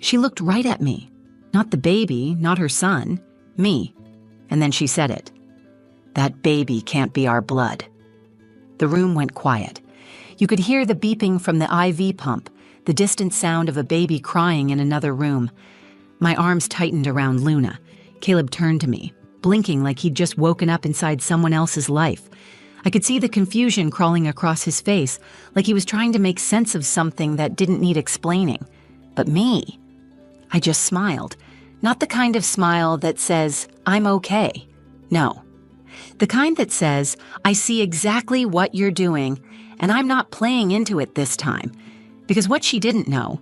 She looked right at me. Not the baby, not her son, me. And then she said it. "That baby can't be our blood." The room went quiet. You could hear the beeping from the IV pump, the distant sound of a baby crying in another room. My arms tightened around Luna. Caleb turned to me, blinking like he'd just woken up inside someone else's life. I could see the confusion crawling across his face, like he was trying to make sense of something that didn't need explaining. But me? I just smiled. Not the kind of smile that says, "I'm okay." No. The kind that says, "I see exactly what you're doing, and I'm not playing into it this time." Because what she didn't know,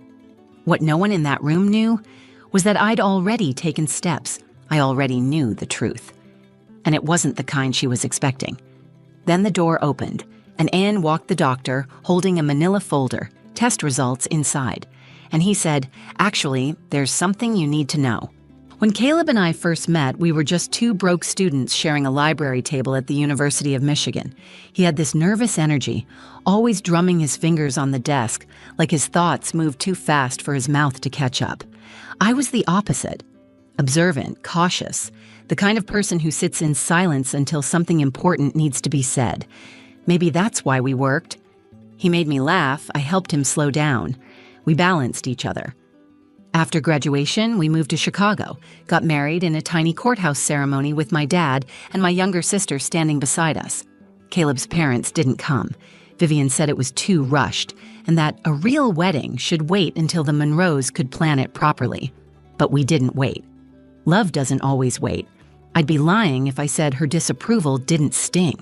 what no one in that room knew, was that I'd already taken steps. I already knew the truth. And it wasn't the kind she was expecting. Then the door opened, and Ann walked the doctor, holding a manila folder, test results inside. And he said, "Actually, there's something you need to know." When Caleb and I first met, we were just two broke students sharing a library table at the University of Michigan. He had this nervous energy, always drumming his fingers on the desk, like his thoughts moved too fast for his mouth to catch up. I was the opposite. Observant, cautious, the kind of person who sits in silence until something important needs to be said. Maybe that's why we worked. He made me laugh. I helped him slow down. We balanced each other. After graduation, we moved to Chicago, got married in a tiny courthouse ceremony with my dad and my younger sister standing beside us. Caleb's parents didn't come. Vivian said it was too rushed, and that a real wedding should wait until the Monroes could plan it properly. But we didn't wait. Love doesn't always wait. I'd be lying if I said her disapproval didn't sting.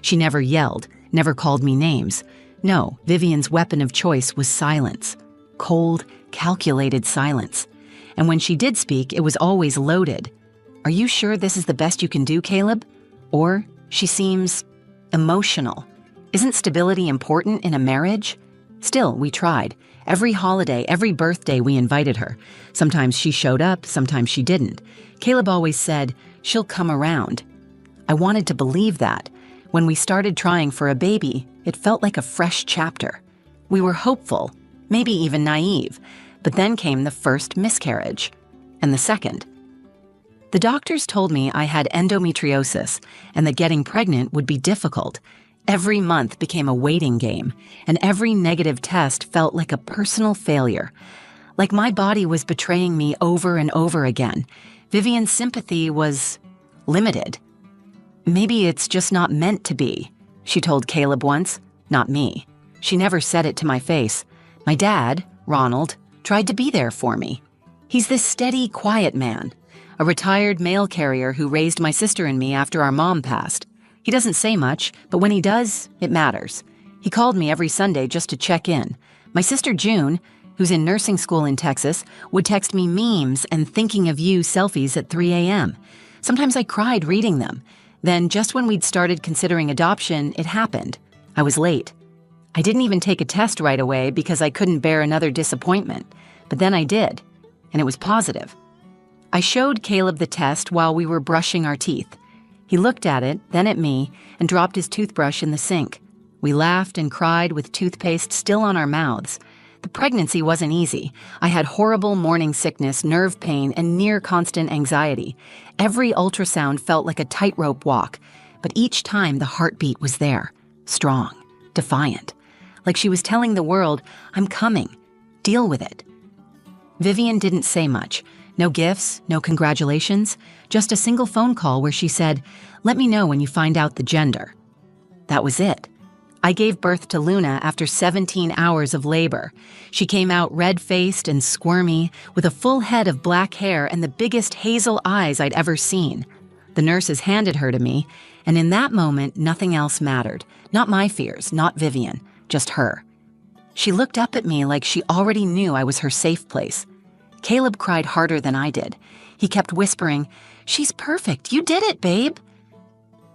She never yelled, never called me names. No, Vivian's weapon of choice was silence. Cold, calculated silence. And when she did speak, it was always loaded. "Are you sure this is the best you can do, Caleb?" Or, "She seems emotional. Isn't stability important in a marriage?" Still, we tried. Every holiday, every birthday, we invited her. Sometimes she showed up, sometimes she didn't. Caleb always said, "She'll come around." I wanted to believe that. When we started trying for a baby, it felt like a fresh chapter. We were hopeful, maybe even naive, but then came the first miscarriage, and the second. The doctors told me I had endometriosis and that getting pregnant would be difficult. Every month became a waiting game, and every negative test felt like a personal failure. Like my body was betraying me over and over again. Vivian's sympathy was limited. "Maybe it's just not meant to be," she told Caleb once. Not me. She never said it to my face. My dad, Ronald, tried to be there for me. He's this steady, quiet man, a retired mail carrier who raised my sister and me after our mom passed. He doesn't say much, but when he does, it matters. He called me every Sunday just to check in. My sister June, who's in nursing school in Texas, would text me memes and thinking of you selfies at 3 a.m. Sometimes I cried reading them. Then, just when we'd started considering adoption, it happened. I was late. I didn't even take a test right away because I couldn't bear another disappointment. But then I did, and it was positive. I showed Caleb the test while we were brushing our teeth. He looked at it, then at me, and dropped his toothbrush in the sink. We laughed and cried with toothpaste still on our mouths. The pregnancy wasn't easy. I had horrible morning sickness, nerve pain, and near constant anxiety. Every ultrasound felt like a tightrope walk, but each time the heartbeat was there, strong, defiant. Like she was telling the world, "I'm coming. Deal with it." Vivian didn't say much. No gifts, no congratulations, just a single phone call where she said, "Let me know when you find out the gender." That was it. I gave birth to Luna after 17 hours of labor. She came out red-faced and squirmy, with a full head of black hair and the biggest hazel eyes I'd ever seen. The nurses handed her to me, and in that moment, nothing else mattered. Not my fears, not Vivian, just her. She looked up at me like she already knew I was her safe place. Caleb cried harder than I did. He kept whispering, "She's perfect. You did it, babe."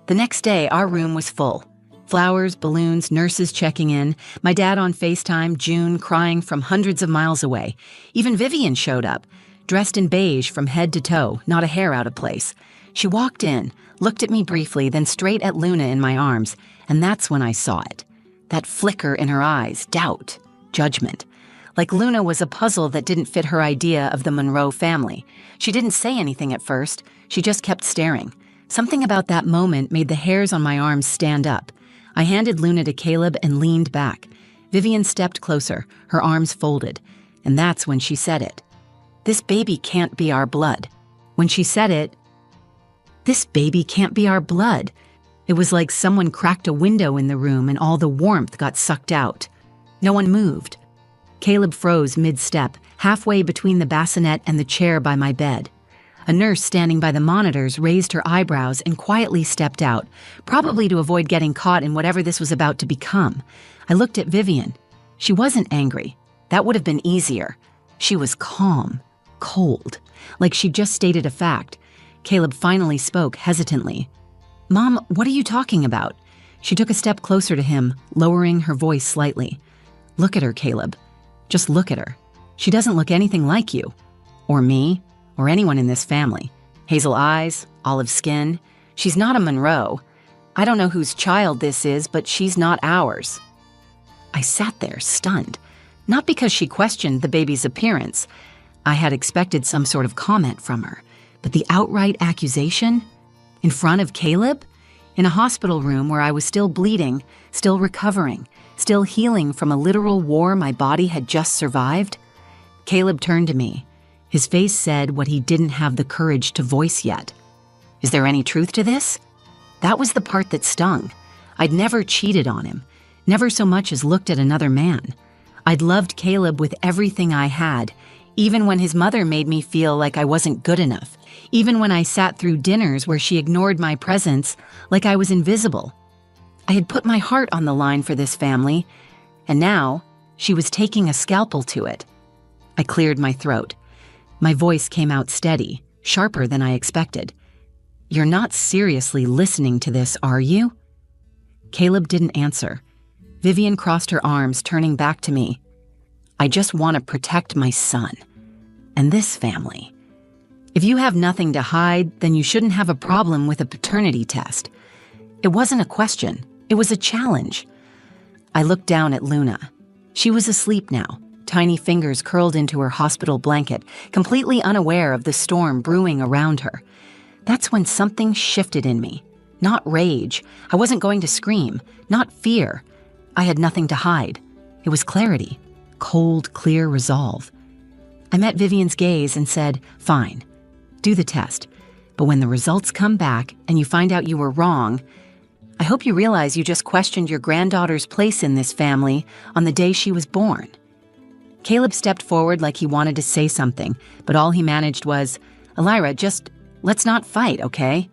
The next day, our room was full. Flowers, balloons, nurses checking in, my dad on FaceTime, June crying from hundreds of miles away. Even Vivian showed up, dressed in beige from head to toe, not a hair out of place. She walked in, looked at me briefly, then straight at Luna in my arms, and that's when I saw it. That flicker in her eyes, doubt, judgment. Like Luna was a puzzle that didn't fit her idea of the Monroe family. She didn't say anything at first. She just kept staring. Something about that moment made the hairs on my arms stand up. I handed Luna to Caleb and leaned back. Vivian stepped closer, her arms folded. And that's when she said it. "This baby can't be our blood." When she said it, "This baby can't be our blood." It was like someone cracked a window in the room and all the warmth got sucked out. No one moved. Caleb froze mid-step, halfway between the bassinet and the chair by my bed. A nurse standing by the monitors raised her eyebrows and quietly stepped out, probably to avoid getting caught in whatever this was about to become. I looked at Vivian. She wasn't angry. That would have been easier. She was calm, cold, like she'd just stated a fact. Caleb finally spoke hesitantly. "Mom, what are you talking about?" She took a step closer to him, lowering her voice slightly. "Look at her, Caleb. Just look at her. She doesn't look anything like you, or me, or anyone in this family. Hazel eyes, olive skin. She's not a Monroe. I don't know whose child this is, but she's not ours." I sat there, stunned. Not because she questioned the baby's appearance. I had expected some sort of comment from her. But the outright accusation? In front of Caleb? In a hospital room where I was still bleeding, still recovering, still healing from a literal war my body had just survived? Caleb turned to me. His face said what he didn't have the courage to voice yet. "Is there any truth to this?" That was the part that stung. I'd never cheated on him, never so much as looked at another man. I'd loved Caleb with everything I had, even when his mother made me feel like I wasn't good enough, even when I sat through dinners where she ignored my presence like I was invisible. I had put my heart on the line for this family, and now she was taking a scalpel to it. I cleared my throat. My voice came out steady, sharper than I expected. "You're not seriously listening to this, are you?" Caleb didn't answer. Vivian crossed her arms, turning back to me. "I just want to protect my son. And this family. If you have nothing to hide, then you shouldn't have a problem with a paternity test." It wasn't a question. It was a challenge. I looked down at Luna. She was asleep now, tiny fingers curled into her hospital blanket, completely unaware of the storm brewing around her. That's when something shifted in me. Not rage. I wasn't going to scream. Not fear. I had nothing to hide. It was clarity. Cold, clear resolve. I met Vivian's gaze and said, "Fine, do the test. But when the results come back and you find out you were wrong, I hope you realize you just questioned your granddaughter's place in this family on the day she was born." Caleb stepped forward like he wanted to say something, but all he managed was, "Elira, just let's not fight, okay?"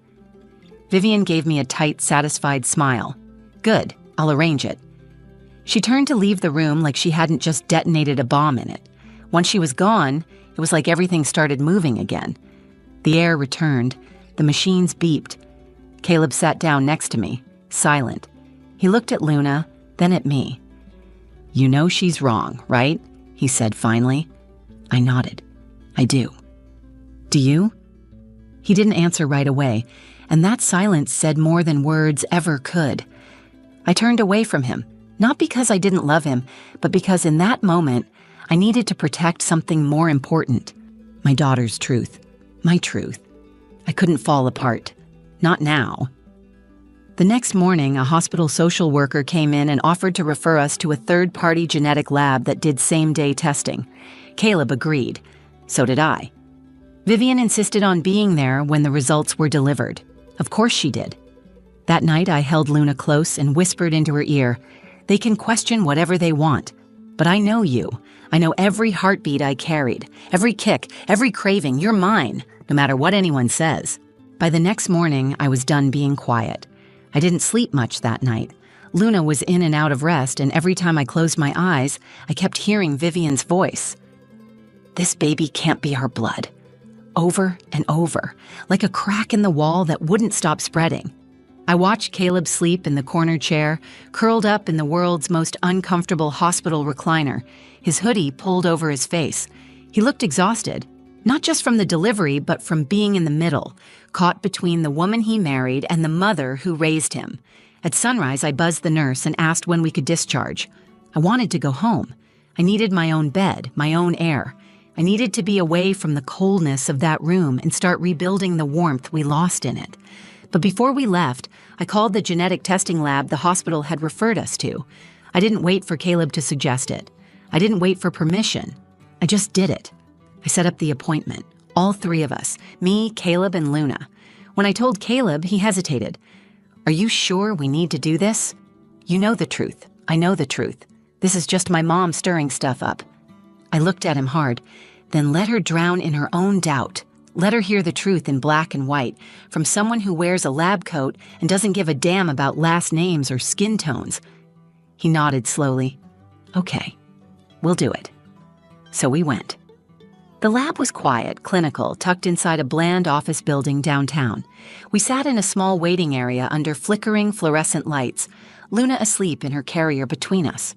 Vivian gave me a tight, satisfied smile. "Good, I'll arrange it." She turned to leave the room like she hadn't just detonated a bomb in it. Once she was gone, it was like everything started moving again. The air returned. The machines beeped. Caleb sat down next to me, silent. He looked at Luna, then at me. "You know she's wrong, right?" he said finally. I nodded. "I do." "Do you?" He didn't answer right away, and that silence said more than words ever could. I turned away from him, not because I didn't love him, but because in that moment, I needed to protect something more important. My daughter's truth. My truth. I couldn't fall apart. Not now. The next morning, a hospital social worker came in and offered to refer us to a third-party genetic lab that did same-day testing. Caleb agreed. So did I. Vivian insisted on being there when the results were delivered. Of course she did. That night, I held Luna close and whispered into her ear, "They can question whatever they want, but I know you. I know every heartbeat I carried, every kick, every craving. You're mine, no matter what anyone says." By the next morning, I was done being quiet. I didn't sleep much that night. Luna was in and out of rest, and every time I closed my eyes, I kept hearing Vivian's voice. "This baby can't be our blood." Over and over, like a crack in the wall that wouldn't stop spreading. I watched Caleb sleep in the corner chair, curled up in the world's most uncomfortable hospital recliner, his hoodie pulled over his face. He looked exhausted, not just from the delivery, but from being in the middle, caught between the woman he married and the mother who raised him. At sunrise, I buzzed the nurse and asked when we could discharge. I wanted to go home. I needed my own bed, my own air. I needed to be away from the coldness of that room and start rebuilding the warmth we lost in it. But before we left, I called the genetic testing lab the hospital had referred us to. I didn't wait for Caleb to suggest it. I didn't wait for permission. I just did it. I set up the appointment. All three of us, me, Caleb, and Luna. When I told Caleb, he hesitated. "Are you sure we need to do this?" "You know the truth. I know the truth. This is just my mom stirring stuff up." I looked at him hard. "Then let her drown in her own doubt. Let her hear the truth in black and white from someone who wears a lab coat and doesn't give a damn about last names or skin tones." He nodded slowly. "Okay, we'll do it." So we went. The lab was quiet, clinical, tucked inside a bland office building downtown. We sat in a small waiting area under flickering fluorescent lights, Luna asleep in her carrier between us.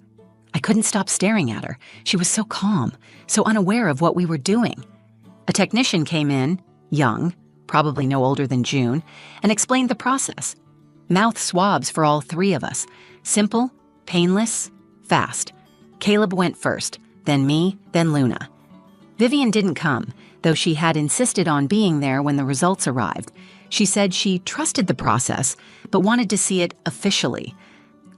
I couldn't stop staring at her. She was so calm, so unaware of what we were doing. A technician came in, young, probably no older than June, and explained the process. Mouth swabs for all three of us. Simple, painless, fast. Caleb went first, then me, then Luna. Vivian didn't come, though she had insisted on being there when the results arrived. She said she trusted the process, but wanted to see it officially.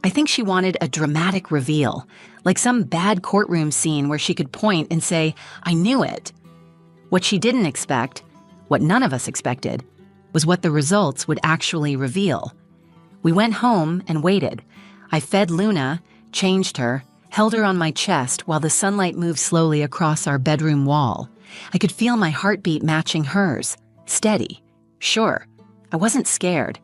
I think she wanted a dramatic reveal, like some bad courtroom scene where she could point and say, "I knew it." What she didn't expect, what none of us expected, was what the results would actually reveal. We went home and waited. I fed Luna, changed her, held her on my chest while the sunlight moved slowly across our bedroom wall. I could feel my heartbeat matching hers, steady. Sure, I wasn't scared.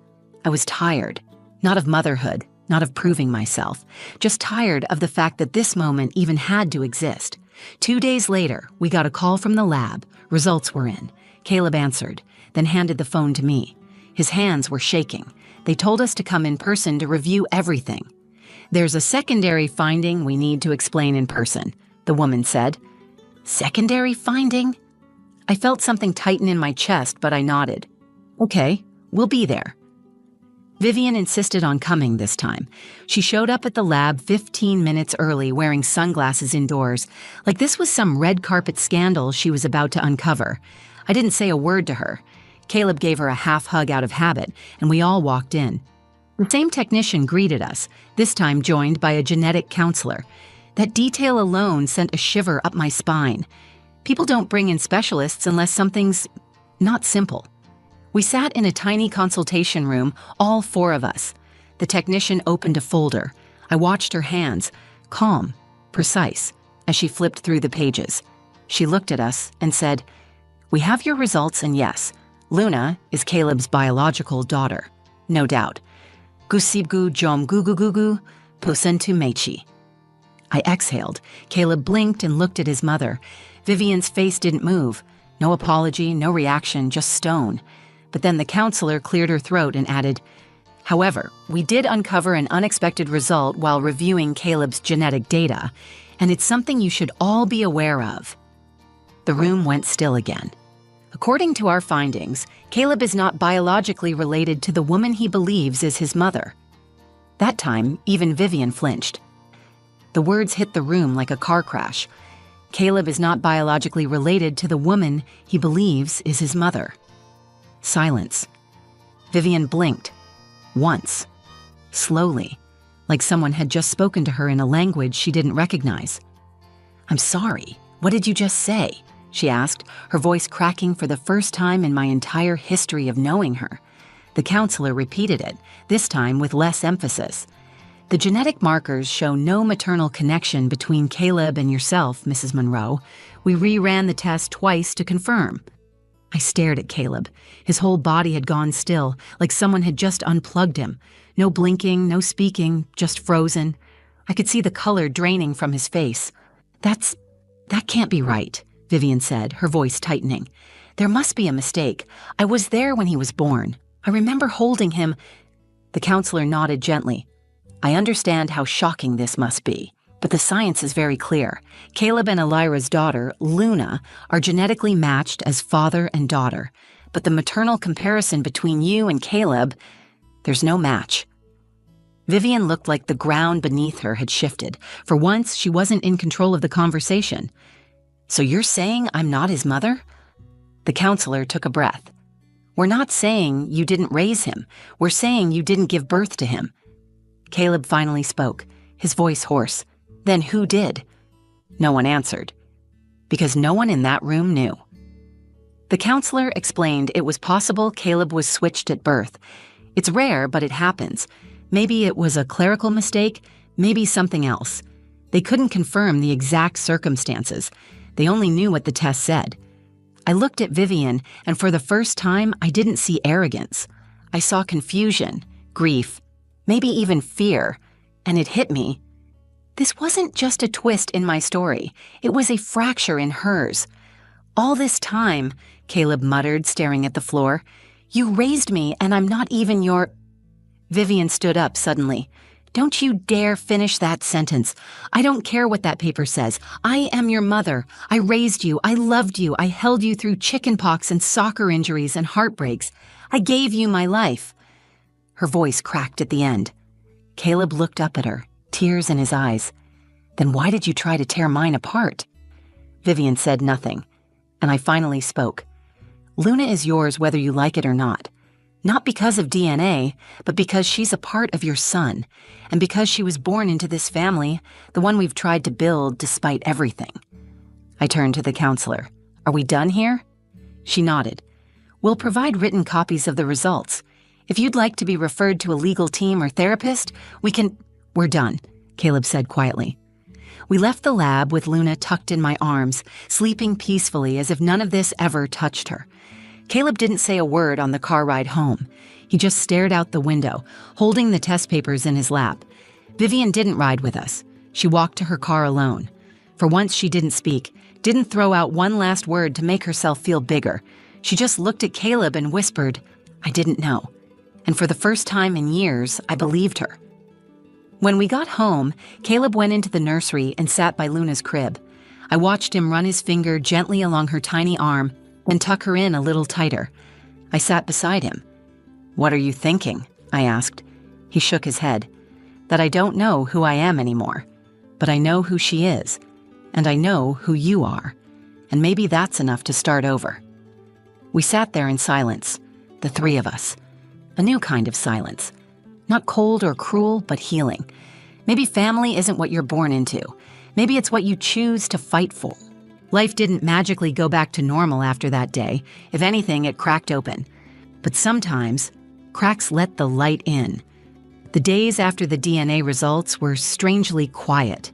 I was tired, not of motherhood, not of proving myself, just tired of the fact that this moment even had to exist. 2 days later, we got a call from the lab. Results were in. Caleb answered, then handed the phone to me. His hands were shaking. They told us to come in person to review everything. "There's a secondary finding we need to explain in person," the woman said. "Secondary finding?" I felt something tighten in my chest, but I nodded. "Okay, we'll be there." Vivian insisted on coming this time. She showed up at the lab 15 minutes early wearing sunglasses indoors, like this was some red carpet scandal she was about to uncover. I didn't say a word to her. Caleb gave her a half hug out of habit, and we all walked in. The same technician greeted us, this time joined by a genetic counselor. That detail alone sent a shiver up my spine. People don't bring in specialists unless something's not simple. We sat in a tiny consultation room, all four of us. The technician opened a folder. I watched her hands, calm, precise, as she flipped through the pages. She looked at us and said, "We have your results, and yes, Luna is Caleb's biological daughter. No doubt. Gusibgu jom gugugugu posentu mechi." I exhaled. Caleb blinked and looked at his mother. Vivian's face didn't move. No apology, no reaction, just stone. But then the counselor cleared her throat and added, "However, we did uncover an unexpected result while reviewing Caleb's genetic data, and it's something you should all be aware of." The room went still again. According to our findings, Caleb is not biologically related to the woman he believes is his mother. That time, even Vivian flinched. The words hit the room like a car crash. Caleb is not biologically related to the woman he believes is his mother. Silence. Vivian blinked. Once. Slowly, like someone had just spoken to her in a language she didn't recognize. "I'm sorry. What did you just say?" she asked, her voice cracking for the first time in my entire history of knowing her. The counselor repeated it, this time with less emphasis. "The genetic markers show no maternal connection between Caleb and yourself, Mrs. Monroe. We reran the test twice to confirm." I stared at Caleb. His whole body had gone still, like someone had just unplugged him. No blinking, no speaking, just frozen. I could see the color draining from his face. That can't be right," Vivian said, her voice tightening. "There must be a mistake. I was there when he was born. I remember holding him." The counselor nodded gently. "I understand how shocking this must be, but the science is very clear. Caleb and Elira's daughter, Luna, are genetically matched as father and daughter, but the maternal comparison between you and Caleb, there's no match." Vivian looked like the ground beneath her had shifted. For once, she wasn't in control of the conversation. "So you're saying I'm not his mother?" The counselor took a breath. "We're not saying you didn't raise him. We're saying you didn't give birth to him." Caleb finally spoke, his voice hoarse. "Then who did?" No one answered, because no one in that room knew. The counselor explained it was possible Caleb was switched at birth. It's rare, but it happens. Maybe it was a clerical mistake, maybe something else. They couldn't confirm the exact circumstances. They only knew what the test said. I looked at Vivian, and for the first time, I didn't see arrogance. I saw confusion, grief, maybe even fear, and it hit me. This wasn't just a twist in my story. It was a fracture in hers. "All this time," Caleb muttered, staring at the floor, "you raised me, and I'm not even your—" Vivian stood up suddenly. "Don't you dare finish that sentence. I don't care what that paper says. I am your mother. I raised you. I loved you. I held you through chickenpox and soccer injuries and heartbreaks. I gave you my life." Her voice cracked at the end. Caleb looked up at her, tears in his eyes. "Then why did you try to tear mine apart?" Vivian said nothing, and I finally spoke. "Luna is yours whether you like it or not. Not because of DNA, but because she's a part of your son, and because she was born into this family, the one we've tried to build despite everything." I turned to the counselor. "Are we done here?" She nodded. "We'll provide written copies of the results. If you'd like to be referred to a legal team or therapist, we can—" "We're done," Caleb said quietly. We left the lab with Luna tucked in my arms, sleeping peacefully as if none of this ever touched her. Caleb didn't say a word on the car ride home. He just stared out the window, holding the test papers in his lap. Vivian didn't ride with us. She walked to her car alone. For once, she didn't speak, didn't throw out one last word to make herself feel bigger. She just looked at Caleb and whispered, "I didn't know." And for the first time in years, I believed her. When we got home, Caleb went into the nursery and sat by Luna's crib. I watched him run his finger gently along her tiny arm and tuck her in a little tighter. I sat beside him. "What are you thinking?" I asked. He shook his head. "That I don't know who I am anymore. But I know who she is. And I know who you are. And maybe that's enough to start over." We sat there in silence, the three of us. A new kind of silence. Not cold or cruel, but healing. Maybe family isn't what you're born into. Maybe it's what you choose to fight for. Life didn't magically go back to normal after that day. If anything, it cracked open. But sometimes, cracks let the light in. The days after the DNA results were strangely quiet.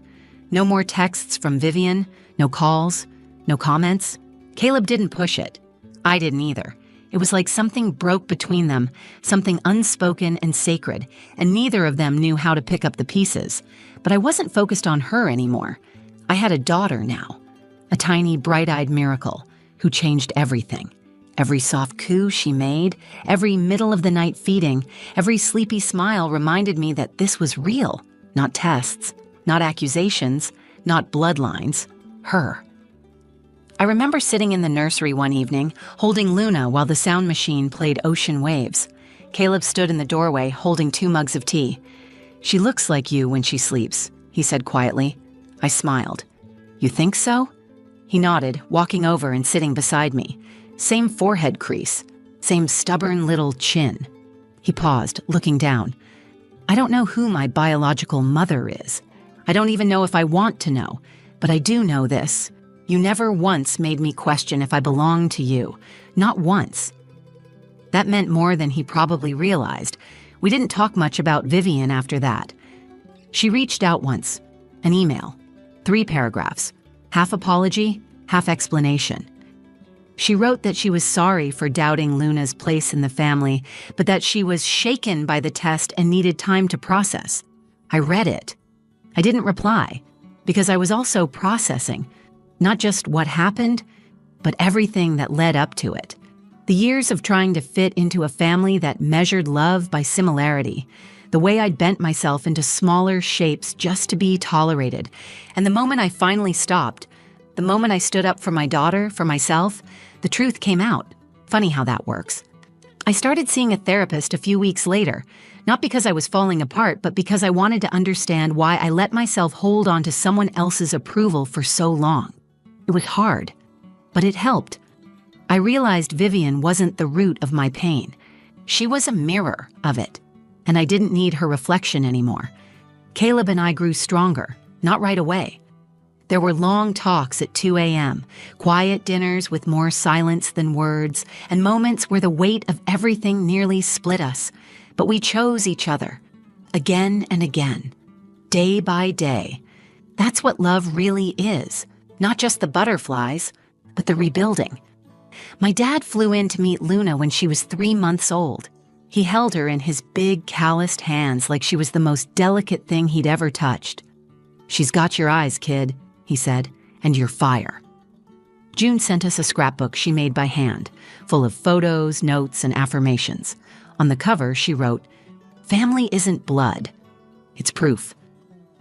No more texts from Vivian, no calls, no comments. Caleb didn't push it. I didn't either. It was like something broke between them, something unspoken and sacred, and neither of them knew how to pick up the pieces. But I wasn't focused on her anymore. I had a daughter now, a tiny, bright-eyed miracle who changed everything. Every soft coo she made, every middle-of-the-night feeding, every sleepy smile reminded me that this was real, not tests, not accusations, not bloodlines, her. I remember sitting in the nursery one evening, holding Luna while the sound machine played Ocean Waves. Caleb stood in the doorway, holding 2 mugs of tea. "She looks like you when she sleeps," he said quietly. I smiled. "You think so?" He nodded, walking over and sitting beside me. Same forehead crease, same stubborn little chin. He paused, looking down. "I don't know who my biological mother is. I don't even know if I want to know, but I do know this. You never once made me question if I belonged to you. Not once." That meant more than he probably realized. We didn't talk much about Vivian after that. She reached out once. An email. 3 paragraphs. Half apology, half explanation. She wrote that she was sorry for doubting Luna's place in the family, but that she was shaken by the test and needed time to process. I read it. I didn't reply, because I was also processing. Not just what happened, but everything that led up to it. The years of trying to fit into a family that measured love by similarity. The way I'd bent myself into smaller shapes just to be tolerated. And the moment I finally stopped, the moment I stood up for my daughter, for myself, the truth came out. Funny how that works. I started seeing a therapist a few weeks later, not because I was falling apart, but because I wanted to understand why I let myself hold on to someone else's approval for so long. It was hard, but it helped. I realized Vivian wasn't the root of my pain. She was a mirror of it, and I didn't need her reflection anymore. Caleb and I grew stronger, not right away. There were long talks at 2 a.m., quiet dinners with more silence than words, and moments where the weight of everything nearly split us. But we chose each other, again and again, day by day. That's what love really is, not just the butterflies, but the rebuilding. My dad flew in to meet Luna when she was 3 months old. He held her in his big, calloused hands like she was the most delicate thing he'd ever touched. "She's got your eyes, kid," he said, "and your fire." June sent us a scrapbook she made by hand, full of photos, notes, and affirmations. On the cover, she wrote, "Family isn't blood. It's proof."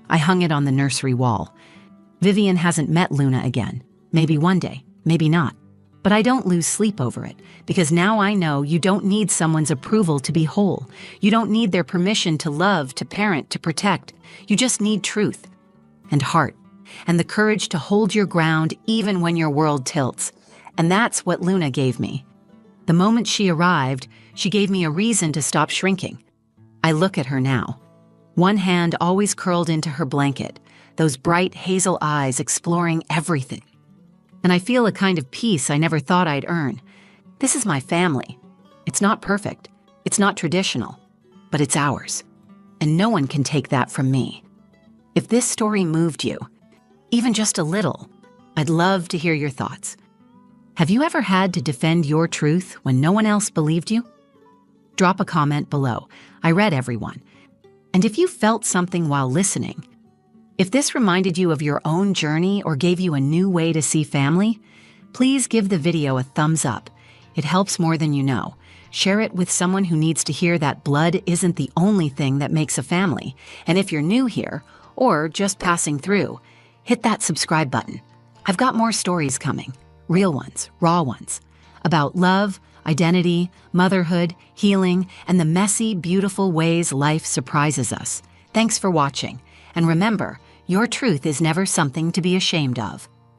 I hung it on the nursery wall. Vivian hasn't met Luna again. Maybe one day, maybe not. But I don't lose sleep over it, because now I know you don't need someone's approval to be whole. You don't need their permission to love, to parent, to protect. You just need truth and heart and the courage to hold your ground even when your world tilts. And that's what Luna gave me. The moment she arrived, she gave me a reason to stop shrinking. I look at her now. One hand always curled into her blanket, those bright hazel eyes exploring everything. And I feel a kind of peace I never thought I'd earn. This is my family. It's not perfect. It's not traditional. But it's ours. And no one can take that from me. If this story moved you, even just a little, I'd love to hear your thoughts. Have you ever had to defend your truth when no one else believed you? Drop a comment below. I read everyone. And if you felt something while listening, if this reminded you of your own journey or gave you a new way to see family, please give the video a thumbs up. It helps more than you know. Share it with someone who needs to hear that blood isn't the only thing that makes a family. And if you're new here, or just passing through, hit that subscribe button. I've got more stories coming, real ones, raw ones, about love, identity, motherhood, healing, and the messy, beautiful ways life surprises us. Thanks for watching. And remember, your truth is never something to be ashamed of.